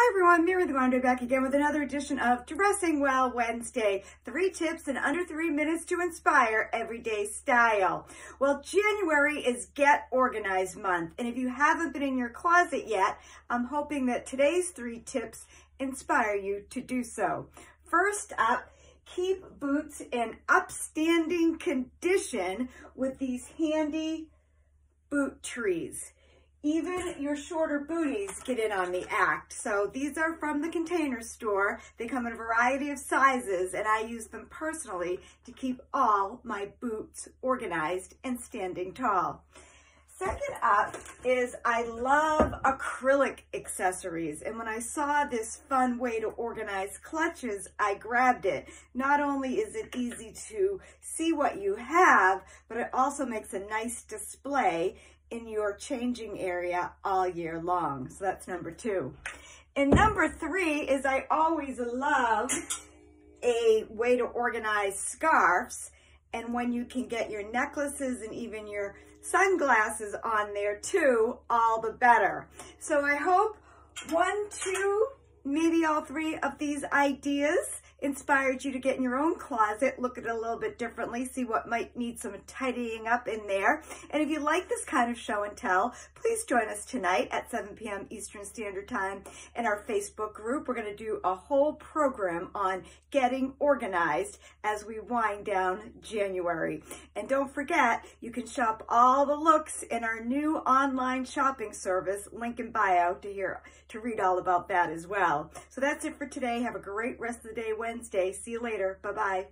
Hi everyone, Mary the Grande back again with another edition of Dressing Well Wednesday. 3 tips in under 3 minutes to inspire everyday style. Well, January is Get Organized month, and if you haven't been in your closet yet, I'm hoping that today's 3 tips inspire you to do so. First up, keep boots in upstanding condition with these handy boot trees. Even your shorter booties get in on the act. So these are from the Container Store. They come in a variety of sizes, and I use them personally to keep all my boots organized and standing tall. Second up is I love acrylic accessories. And when I saw this fun way to organize clutches, I grabbed it. Not only is it easy to see what you have, but it also makes a nice display in your changing area all year long. So that's number 2. And number 3 is I always love a way to organize scarves. And when you can get your necklaces and even your sunglasses on there too, all the better. So I hope 1, 2, maybe all 3 of these ideas inspired you to get in your own closet, look at it a little bit differently, see what might need some tidying up in there. And if you like this kind of show and tell, please join us tonight at 7 p.m. Eastern Standard Time in our Facebook group. We're going to do a whole program on getting organized as we wind down January. And don't forget, you can shop all the looks in our new online shopping service, link in bio, to read all about that as well. So that's it for today. Have a great rest of the day, Wednesday. See you later. Bye-bye.